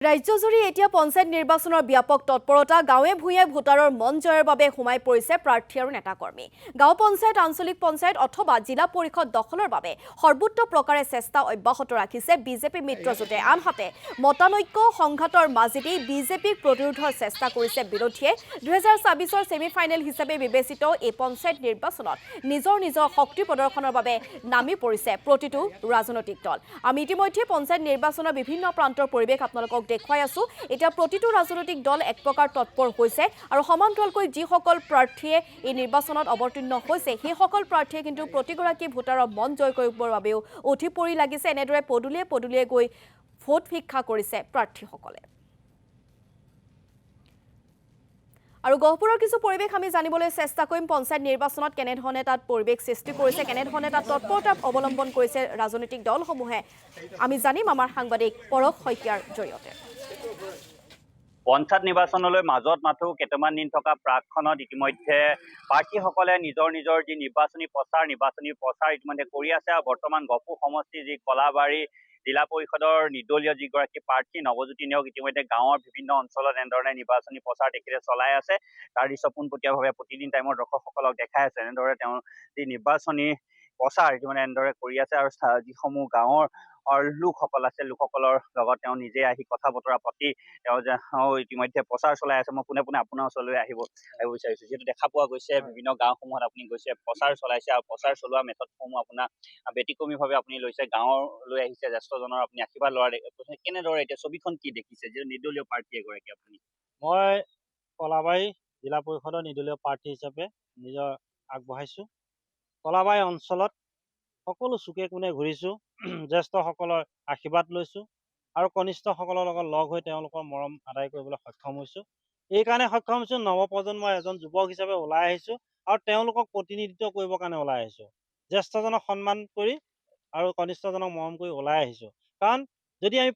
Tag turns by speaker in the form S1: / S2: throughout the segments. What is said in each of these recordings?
S1: ৰাজ্যজুৰি এতিয়া পঞ্চায়ত নিৰ্বাচনৰ ব্যাপক তৎপৰতা গাঁৱে ভূঞে ভোটাৰৰ মন জয়ৰ বাবে সোমাই পৰিছে প্ৰাৰ্থী আৰু নেতাকৰ্মী গাঁও পঞ্চায়ত আঞ্চলিক পঞ্চায়ত অথবা জিলা পৰিষদ দখলৰ বাবে সৰ্বোচ্চ প্ৰকাৰে চেষ্টা অব্যাহত ৰাখিছে বিজেপি মিত্ৰজোঁটে আনহাতে মতানৈক্য সংঘাতৰ মাজেদি বিজেপিক প্ৰতিৰোধৰ চেষ্টা কৰিছে বিৰোধীয়ে 2024ৰ ছেমিফাইনেল হিচাপে বিবেচিত এই পঞ্চায়ত নিৰ্বাচনত নিজৰ শক্তি প্ৰদৰ্শনৰ বাবে নামি পৰিছে প্ৰতিটো ৰাজনৈতিক দল আমি ইতিমধ্যে পঞ্চায়ত নিৰ্বাচনৰ বিভিন্ন প্ৰান্তৰ পৰিৱেশ আপোনালোকক দেখুৱাই আছো এতিয়া প্ৰতিটো ৰাজনৈতিক দল এক প্ৰকাৰ তৎপৰ হৈছে আৰু সমান্তৰালকৈ যিসকল প্ৰাৰ্থীয়ে এই নিৰ্বাচনত অৱতীৰ্ণ হৈছে সেই সকল প্ৰাৰ্থীয়ে কিন্তু প্ৰতিগৰাকী ভোটাৰৰ মন জয় কৰিবৰ বাবেও উঠি পৰি লাগিছে এনেদৰে পদুলিয়ে গৈ ভোট ভিক্ষা কৰিছে প্ৰাৰ্থীসকলে আৰু গহপুৰৰ কিছু পৰিৱেশ আমি জানিবলৈ চেষ্টা কৰিম পঞ্চায়ত নিৰ্বাচনত কেনেধৰণে তাত পৰিৱেশ সৃষ্টি কৰিছে কেনেধৰণে তাত তৎপৰতা অৱলম্বন কৰিছে ৰাজনৈতিক দলসমূহে আমি জানিম আমাৰ সাংবাদিক পৰশ শইকীয়াৰ জৰিয়তে
S2: পঞ্চায়ত নিৰ্বাচনলৈ মাজত মাথো কেইটামান দিন থকা প্ৰাকখনত ইতিমধ্যে প্ৰাৰ্থীসকলে নিজৰ যি নিৰ্বাচনী প্ৰচাৰ ইতিমধ্যে কৰি আছে আৰু বৰ্তমান গহপুৰ সমষ্টিৰ যি কলাবাৰী জিলা পৰিষদৰ নিৰ্দলীয় যিগৰাকী প্ৰাৰ্থী নৱজ্যোতি নেওগ ইতিমধ্যে গাঁৱৰ বিভিন্ন অঞ্চলত এনেধৰণে নিৰ্বাচনী প্ৰচাৰ তেখেতে চলাই আছে তাৰ দৃশ্য পোনপটীয়াভাৱে প্ৰতিদিন টাইমত দৰ্শকসকলক দেখাই আছে এনেদৰে তেওঁ যি নিৰ্বাচনী প্ৰচাৰ ইতিমধ্যে এনেদৰে কৰি আছে আৰু যিসমূহ গাঁৱৰ লোকসকল আছে লোকসকলৰ লগত তেওঁ নিজে আহি কথা বতৰা পাতি তেওঁ ইতিমধ্যে প্ৰচাৰ চলাই আছে মই পোনে আপোনাৰ ওচৰলৈ আহিব বিচাৰিছো যিহেতু দেখা পোৱা গৈছে বিভিন্ন গাঁওসমূহত আপুনি গৈছে প্ৰচাৰ চলাইছে আৰু প্ৰচাৰ চলোৱা মেথডসমূহ আপোনাৰ ব্যতিক্ৰমীভাৱে আপুনি লৈছে গাঁৱলৈ আহিছে জ্যেষ্ঠজনৰ আপুনি আশীৰ্বাদ লোৱাৰ কেনেদৰে এতিয়া ছবিখন কি দেখিছে যে নিৰ্দলীয় প্ৰাৰ্থী এগৰাকী আপুনি
S3: মই কলাবাৰী জিলা পৰিষদৰ নিৰ্দলীয় প্ৰাৰ্থী হিচাপে নিজৰ আগবঢ়াইছো কলাবাৰী অঞ্চলত সকলো চুকে কোণে ঘূৰিছো জ্যেষ্ঠসকলৰ আশীৰ্বাদ লৈছো আৰু কনিষ্ঠসকলৰ লগত লগ হৈ তেওঁলোকৰ মৰম আদায় কৰিবলৈ সক্ষম হৈছো এইকাৰণে সক্ষম হৈছো নৱপ্ৰজন্মৰ এজন যুৱক হিচাপে ওলাই আহিছো আৰু তেওঁলোকক প্ৰতিনিধিত্ব কৰিবৰ কাৰণে ওলাই আহিছো জ্যেষ্ঠজনক সন্মান কৰি আৰু কনিষ্ঠজনক মৰম কৰি ওলাই আহিছো কাৰণ যদি আমি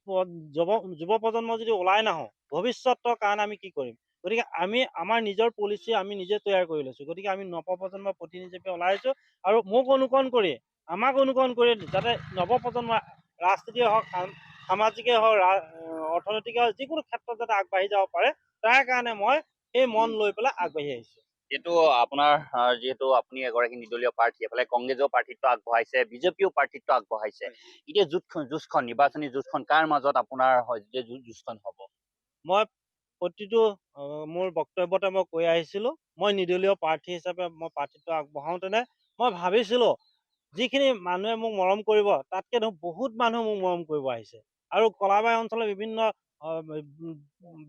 S3: যুৱ প্ৰজন্ম যদি ওলাই নাহো ভৱিষ্যতৰ কাৰণে আমি কি কৰিম গতিকে আমি আমাৰ নিজৰ পলিচি আমি নিজে তৈয়াৰ কৰি লৈছো গতিকে আমি নৱপ্ৰজন্মৰ প্ৰতিনিধি হিচাপে ওলাই আহিছো আৰু মোক অনুকৰণ কৰি আমাক অনুকৰণ কৰি যাতে নৱপ্ৰজন্মৰ ৰাজনীতিয়ে হওক সামাজিকে হওক অৰ্থনৈতিকে হওক যিকোনো ক্ষেত্ৰত যাতে আগবাঢ়ি যাব পাৰে তাৰ কাৰণে মই এই মন লৈ পেলাই আগবাঢ়ি আহিছো
S2: যিহেতু আপুনি এগৰাকী নিৰ্দলীয় প্ৰাৰ্থী এফালে কংগ্ৰেছৰ প্ৰাৰ্থিত্ব আগবঢ়াইছে বিজেপিও প্ৰাৰ্থিত্ব আগবঢ়াইছে এতিয়া যুঁজখন নিৰ্বাচনী যুঁজখন কাৰ মাজত আপোনাৰ যুঁজখন হ'ব
S3: মই প্ৰতিটো মোৰ বক্তব্যতে মই কৈ আহিছিলো মই নিৰ্দলীয় প্ৰাৰ্থী হিচাপে মই প্ৰাৰ্থিত্ব আগবঢ়াওঁতেনে মই ভাবিছিলো যিখিনি মানুহে মোক মৰম কৰিব তাতকে বহুত মানুহ মোক মৰম কৰিব আহিছে আৰু কলাবাৰী অঞ্চলৰ বিভিন্ন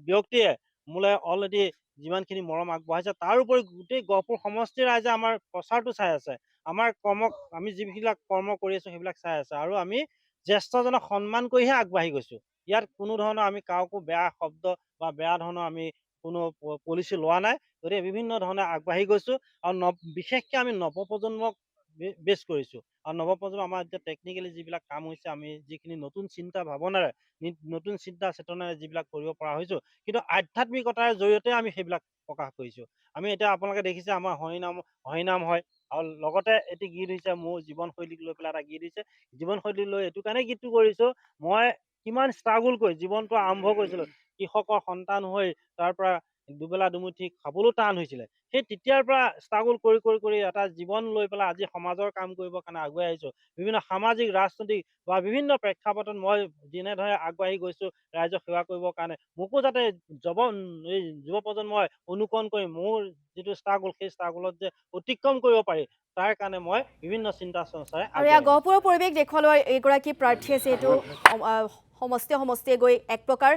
S3: ব্যক্তিয়ে মোলে অলৰেডি যিমানখিনি মৰম আগবঢ়াইছে তাৰ উপৰি গোটেই গহপুৰ সমষ্টিৰ ৰাইজে আমাৰ প্ৰচাৰটো চাই আছে আমাৰ আমি যিবিলাক কৰ্ম কৰি আছো সেইবিলাক চাই আছে আৰু আমি জ্যেষ্ঠজনক সন্মান কৰিহে আগবাঢ়ি গৈছো ইয়াত কোনো ধৰণৰ আমি কাকো বেয়া শব্দ বা বেয়া ধৰণৰ আমি কোনো পলিচি লোৱা নাই গতিকে বিভিন্ন ধৰণে আগবাঢ়ি গৈছো আৰু বিশেষকৈ আমি নৱপ্ৰজন্মক বেছ কৰিছো আৰু নৱপ্ৰজন্ম আমাৰ এতিয়া টেকনিকেলি যিবিলাক কাম হৈছে আমি যিখিনি নতুন চিন্তা ভাৱনাৰে নতুন চিন্তা চেতনাৰে যিবিলাক কৰিব পৰা হৈছো কিন্তু আধ্যাত্মিকতাৰ জৰিয়তে আমি সেইবিলাক প্ৰকাশ কৰিছো আমি এতিয়া আপোনালোকে দেখিছে আমাৰ হৰিনাম হয় আৰু লগতে এটি গীত হৈছে মোৰ জীৱনশৈলীক লৈ পেলাই এটা গীত হৈছে জীৱনশৈলী লৈ এইটো কাৰণে গীতটো কৰিছো মই কিমান ষ্ট্ৰাগল কৰি জীৱনটো আৰম্ভ কৰিছিলো কৃষকৰ সন্তান হৈ তাৰ পৰা দুবেলা দুমুঠি খাবলৈ টান হৈছিলে সেই তেতিয়াৰ পৰা ষ্ট্ৰাগল কৰি এটা জীৱন লৈ পেলাই আজি সমাজৰ কাম কৰিবৰ কাৰণে আগুৱাই আহিছো বিভিন্ন সামাজিক ৰাজনৈতিক বা বিভিন্ন প্ৰেক্ষাপটত মই যেনেদৰে আগবাঢ়ি গৈছো ৰাইজক সেৱা কৰিবৰ কাৰণে মোকো যাতে যুৱ প্ৰজন্মই অনুকৰণ কৰি মোৰ যিটো ষ্ট্ৰাগল সেই ষ্ট্ৰাগলত যে অতিক্ৰম কৰিব পাৰি তাৰ কাৰণে মই বিভিন্ন চিন্তা চৰ্চাৰে
S1: আৰু ইয়াৰ গহপুৰৰ পৰিৱেশ দেখুৱালৈ এগৰাকী প্ৰাৰ্থীয়ে যিহেতু সমষ্টিয়ে গৈ এক প্ৰকাৰ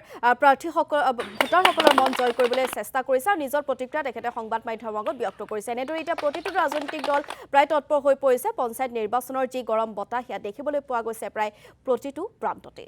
S1: ভোটাৰসকলৰ মন জয় কৰিবলৈ চেষ্টা কৰিছে আৰু নিজৰ প্ৰতিক্ৰিয়া তেখেতে সংবাদ মাধ্যমৰ আগত ব্যক্ত কৰিছে এনেদৰে এতিয়া প্ৰতিটো ৰাজনৈতিক দল প্ৰায় তৎপৰ হৈ পৰিছে পঞ্চায়ত নিৰ্বাচনৰ যি গৰম বতাহ সেয়া দেখিবলৈ পোৱা গৈছে প্ৰায় প্ৰতিটো প্ৰান্ততে